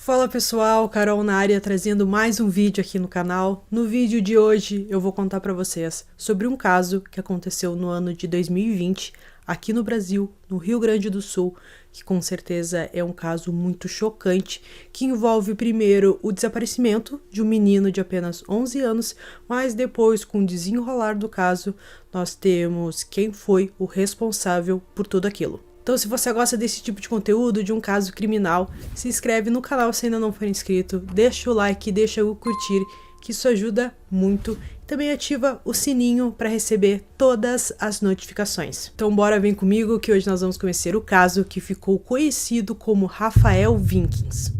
Fala pessoal, Carol na área trazendo mais um vídeo aqui no canal. No vídeo de hoje eu vou contar para vocês sobre um caso que aconteceu no ano de 2020 aqui no Brasil, no Rio Grande do Sul, que com certeza é um caso muito chocante, que envolve primeiro o desaparecimento de um menino de apenas 11 anos, mas depois, com o desenrolar do caso, nós temos quem foi o responsável por tudo aquilo. Então, se você gosta desse tipo de conteúdo, de um caso criminal, se inscreve no canal se ainda não for inscrito, deixa o like, deixa o curtir, que isso ajuda muito. Também ativa o sininho para receber todas as notificações. Então bora, vem comigo que hoje nós vamos conhecer o caso que ficou conhecido como Rafael Vinkins.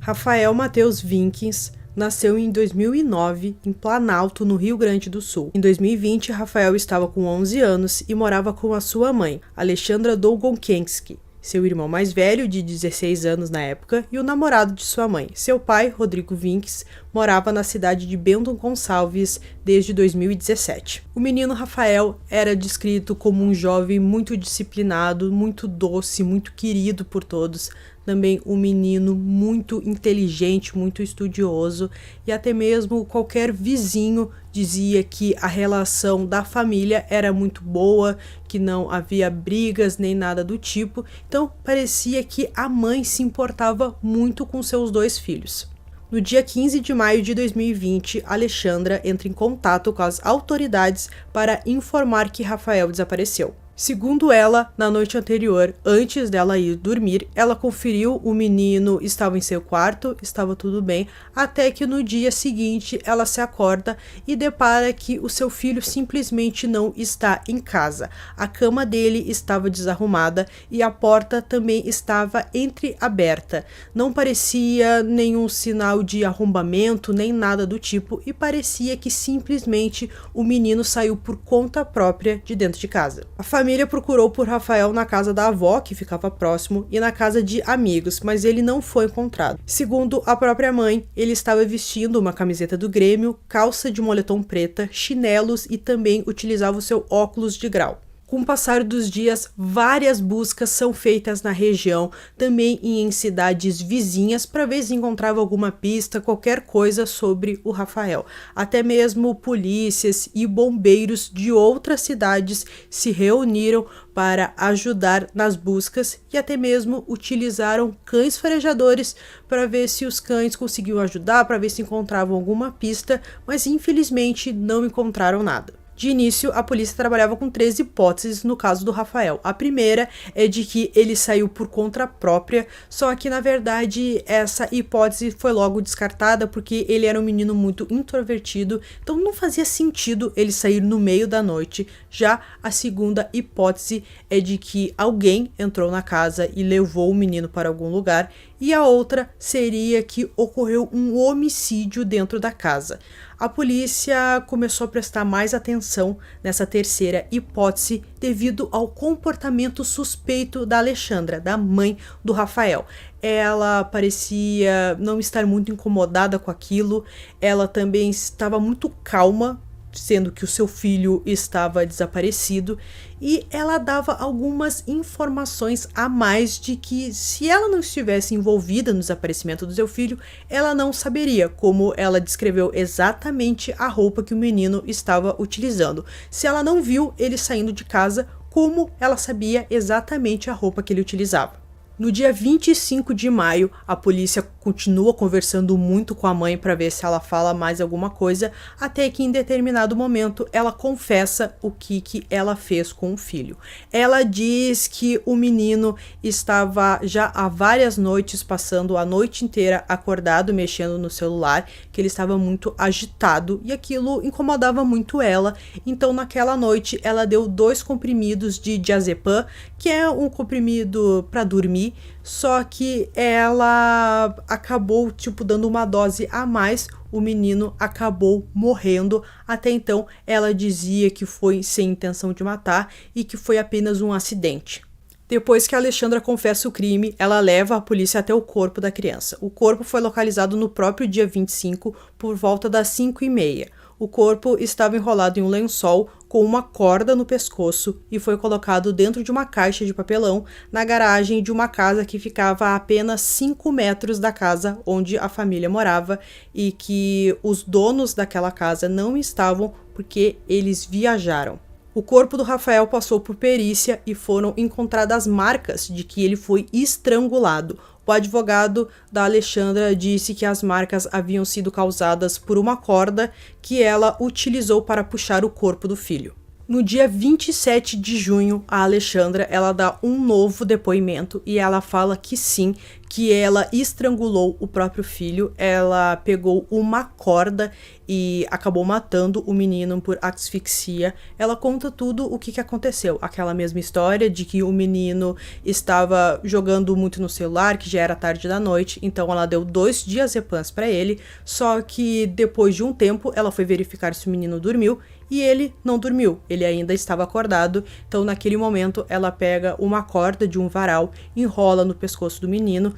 Rafael Matheus Vinkins nasceu em 2009 em Planalto, no Rio Grande do Sul. Em 2020, Rafael estava com 11 anos e morava com a sua mãe, Alexandra Dolgonkensky, seu irmão mais velho, de 16 anos na época, e o namorado de sua mãe. Seu pai, Rodrigo Vinkins, morava na cidade de Bento Gonçalves desde 2017. O menino Rafael era descrito como um jovem muito disciplinado, muito doce, muito querido por todos. Também um menino muito inteligente, muito estudioso, e até mesmo qualquer vizinho dizia que a relação da família era muito boa, que não havia brigas nem nada do tipo. Então parecia que a mãe se importava muito com seus dois filhos. No dia 15 de maio de 2020, Alexandra entra em contato com as autoridades para informar que Rafael desapareceu. Segundo ela, na noite anterior, antes dela ir dormir, ela conferiu o menino estava em seu quarto, estava tudo bem, até que no dia seguinte ela se acorda e depara que o seu filho simplesmente não está em casa. A cama dele estava desarrumada e a porta também estava entreaberta. Não parecia nenhum sinal de arrombamento, nem nada do tipo, e parecia que simplesmente o menino saiu por conta própria de dentro de casa. A família procurou por Rafael na casa da avó, que ficava próximo, e na casa de amigos, mas ele não foi encontrado. Segundo a própria mãe, ele estava vestindo uma camiseta do Grêmio, calça de moletom preta, chinelos e também utilizava o seu óculos de grau. Com o passar dos dias, várias buscas são feitas na região, também e em cidades vizinhas, para ver se encontrava alguma pista, qualquer coisa sobre o Rafael. Até mesmo polícias e bombeiros de outras cidades se reuniram para ajudar nas buscas e até mesmo utilizaram cães farejadores para ver se os cães conseguiam ajudar, para ver se encontravam alguma pista, mas infelizmente não encontraram nada. De início, a polícia trabalhava com 3 hipóteses no caso do Rafael. A primeira é de que ele saiu por conta própria, só que na verdade essa hipótese foi logo descartada porque ele era um menino muito introvertido, então não fazia sentido ele sair no meio da noite. Já a segunda hipótese é de que alguém entrou na casa e levou o menino para algum lugar, e a outra seria que ocorreu um homicídio dentro da casa. A polícia começou a prestar mais atenção nessa terceira hipótese devido ao comportamento suspeito da Alexandra, da mãe do Rafael. Ela parecia não estar muito incomodada com aquilo, ela também estava muito calma, sendo que o seu filho estava desaparecido, e ela dava algumas informações a mais de que se ela não estivesse envolvida no desaparecimento do seu filho, ela não saberia, como ela descreveu exatamente a roupa que o menino estava utilizando. Se ela não viu ele saindo de casa, como ela sabia exatamente a roupa que ele utilizava? No dia 25 de maio, a polícia continua conversando muito com a mãe para ver se ela fala mais alguma coisa, até que em determinado momento ela confessa o que ela fez com o filho. Ela diz que o menino estava já há várias noites passando a noite inteira acordado, mexendo no celular, que ele estava muito agitado e aquilo incomodava muito ela. Então naquela noite ela deu 2 comprimidos de diazepam, que é um comprimido para dormir, só que ela acabou dando uma dose a mais, o menino acabou morrendo. Até então ela dizia que foi sem intenção de matar e que foi apenas um acidente. Depois que a Alexandra confessa o crime, ela leva a polícia até o corpo da criança. O corpo foi localizado no próprio dia 25, por volta das 5h30. O corpo estava enrolado em um lençol com uma corda no pescoço e foi colocado dentro de uma caixa de papelão na garagem de uma casa que ficava a apenas 5 metros da casa onde a família morava e que os donos daquela casa não estavam porque eles viajaram. O corpo do Rafael passou por perícia e foram encontradas marcas de que ele foi estrangulado. O advogado da Alexandra disse que as marcas haviam sido causadas por uma corda que ela utilizou para puxar o corpo do filho. No dia 27 de junho, a Alexandra ela dá um novo depoimento e ela fala que sim, que ela estrangulou o próprio filho, ela pegou uma corda e acabou matando o menino por asfixia. Ela conta tudo o que aconteceu, aquela mesma história de que o menino estava jogando muito no celular, que já era tarde da noite, então ela deu 2 diazepams para ele, só que depois de um tempo ela foi verificar se o menino dormiu e ele não dormiu, ele ainda estava acordado, então naquele momento ela pega uma corda de um varal, enrola no pescoço do menino,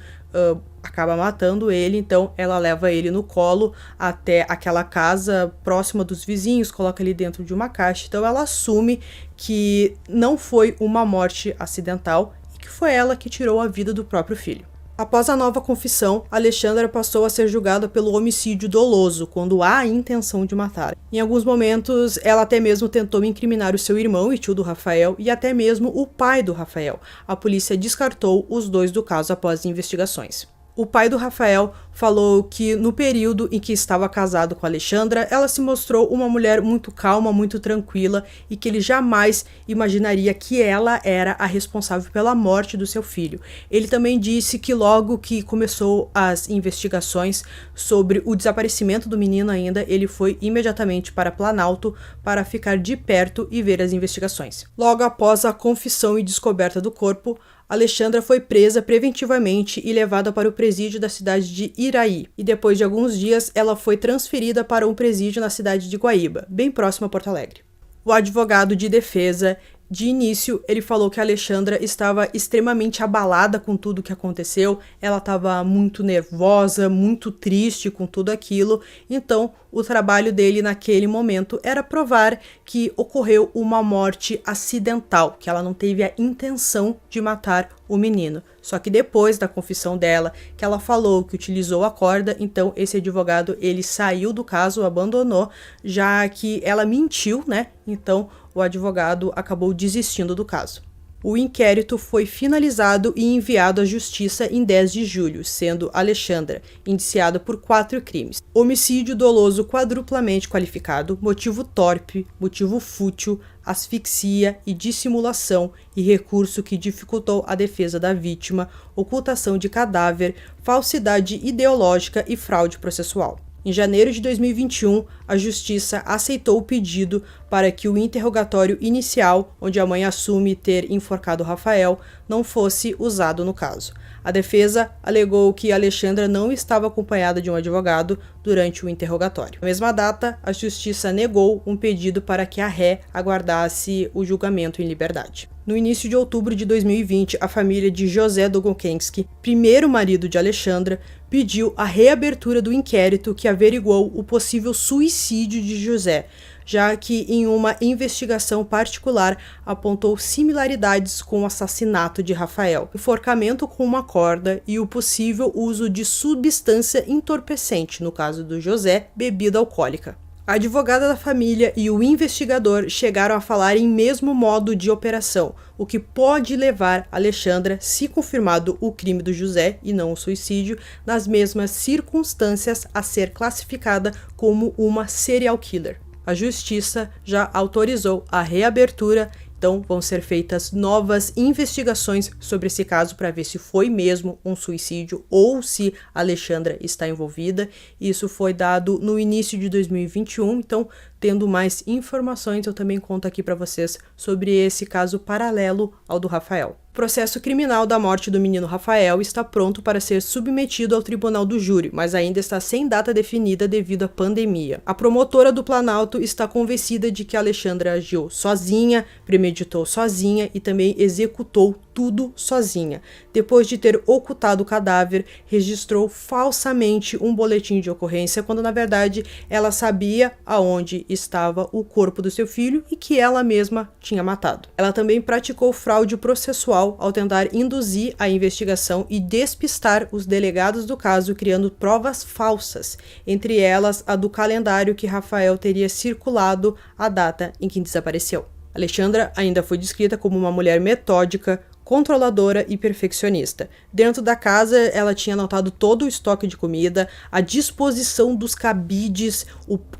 acaba matando ele, então ela leva ele no colo até aquela casa próxima dos vizinhos, coloca ele dentro de uma caixa, então ela assume que não foi uma morte acidental e que foi ela que tirou a vida do próprio filho. Após a nova confissão, Alexandra passou a ser julgada pelo homicídio doloso, quando há a intenção de matar. Em alguns momentos, ela até mesmo tentou incriminar o seu irmão e tio do Rafael e até mesmo o pai do Rafael. A polícia descartou os dois do caso após investigações. O pai do Rafael falou que no período em que estava casado com a Alexandra, ela se mostrou uma mulher muito calma, muito tranquila e que ele jamais imaginaria que ela era a responsável pela morte do seu filho. Ele também disse que logo que começou as investigações sobre o desaparecimento do menino ainda, ele foi imediatamente para Planalto para ficar de perto e ver as investigações. Logo após a confissão e descoberta do corpo, Alexandra foi presa preventivamente e levada para o presídio da cidade de Iraí, e depois de alguns dias ela foi transferida para um presídio na cidade de Guaíba, bem próximo a Porto Alegre. O advogado de defesa, de início, ele falou que a Alexandra estava extremamente abalada com tudo o que aconteceu, ela estava muito nervosa, muito triste com tudo aquilo, então o trabalho dele naquele momento era provar que ocorreu uma morte acidental, que ela não teve a intenção de matar o menino. Só que depois da confissão dela, que ela falou que utilizou a corda, então esse advogado ele saiu do caso, abandonou, já que ela mentiu, né? Então o advogado acabou desistindo do caso. O inquérito foi finalizado e enviado à justiça em 10 de julho, sendo Alexandra indiciada por 4 crimes: homicídio doloso quadruplamente qualificado, motivo torpe, motivo fútil, asfixia e dissimulação e recurso que dificultou a defesa da vítima, ocultação de cadáver, falsidade ideológica e fraude processual. Em janeiro de 2021, a Justiça aceitou o pedido para que o interrogatório inicial, onde a mãe assume ter enforcado Rafael, não fosse usado no caso. A defesa alegou que Alexandra não estava acompanhada de um advogado durante o interrogatório. Na mesma data, a Justiça negou um pedido para que a ré aguardasse o julgamento em liberdade. No início de outubro de 2020, a família de José Dogolkensky, primeiro marido de Alexandra, pediu a reabertura do inquérito que averiguou o possível suicídio de José, já que em uma investigação particular apontou similaridades com o assassinato de Rafael, enforcamento com uma corda e o possível uso de substância entorpecente, no caso do José, bebida alcoólica. A advogada da família e o investigador chegaram a falar em mesmo modo de operação, o que pode levar Alexandra, se confirmado o crime do José e não o suicídio, nas mesmas circunstâncias a ser classificada como uma serial killer. A justiça já autorizou a reabertura, então vão ser feitas novas investigações sobre esse caso para ver se foi mesmo um suicídio ou se Alexandra está envolvida. Isso foi dado no início de 2021, então tendo mais informações eu também conto aqui para vocês sobre esse caso paralelo ao do Rafael. O processo criminal da morte do menino Rafael está pronto para ser submetido ao tribunal do júri, mas ainda está sem data definida devido à pandemia. A promotora do Planalto está convencida de que Alexandra agiu sozinha, premeditou sozinha e também executou tudo sozinha. Depois de ter ocultado o cadáver, registrou falsamente um boletim de ocorrência, quando na verdade ela sabia aonde estava o corpo do seu filho e que ela mesma tinha matado. Ela também praticou fraude processual ao tentar induzir a investigação e despistar os delegados do caso, criando provas falsas, entre elas a do calendário que Rafael teria circulado a data em que desapareceu. Alexandra ainda foi descrita como uma mulher metódica, controladora e perfeccionista. Dentro da casa, ela tinha anotado todo o estoque de comida, a disposição dos cabides,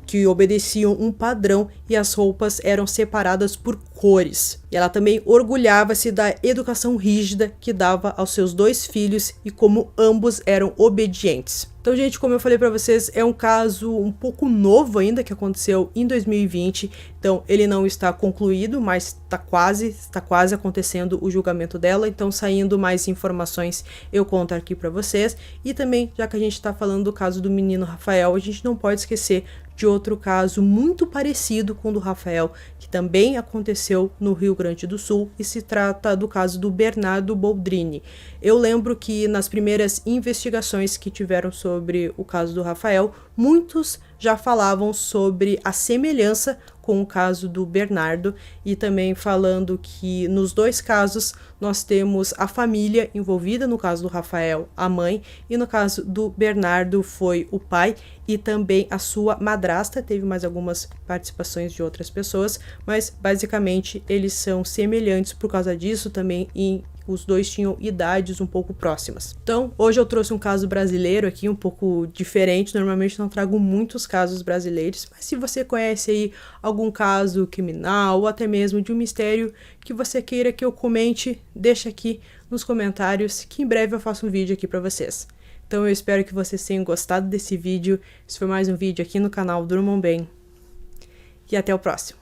que obedeciam um padrão, e as roupas eram separadas por cores. E ela também orgulhava-se da educação rígida que dava aos seus 2 filhos e como ambos eram obedientes. Então, gente, como eu falei para vocês, é um caso um pouco novo ainda, que aconteceu em 2020. Então, ele não está concluído, mas está quase acontecendo o julgamento dela. Então, saindo mais informações, eu conto aqui para vocês. E também, já que a gente está falando do caso do menino Rafael, a gente não pode esquecer de outro caso muito parecido com o do Rafael, que também aconteceu no Rio Grande do Sul, e se trata do caso do Bernardo Boldrini. Eu lembro que nas primeiras investigações que tiveram sobre o caso do Rafael, muitos já falavam sobre a semelhança com o caso do Bernardo, e também falando que nos 2 casos nós temos a família envolvida. No caso do Rafael, a mãe, e no caso do Bernardo foi o pai e também a sua madrasta. Teve mais algumas participações de outras pessoas, mas basicamente eles são semelhantes por causa disso também, e os 2 tinham idades um pouco próximas. Então, hoje eu trouxe um caso brasileiro aqui, um pouco diferente. Normalmente não trago muitos casos brasileiros, mas se você conhece aí algum caso criminal ou até mesmo de um mistério que você queira que eu comente, deixa aqui nos comentários, que em breve eu faço um vídeo aqui para vocês. Então eu espero que vocês tenham gostado desse vídeo. Esse foi mais um vídeo aqui no canal Durmam Bem, e até o próximo.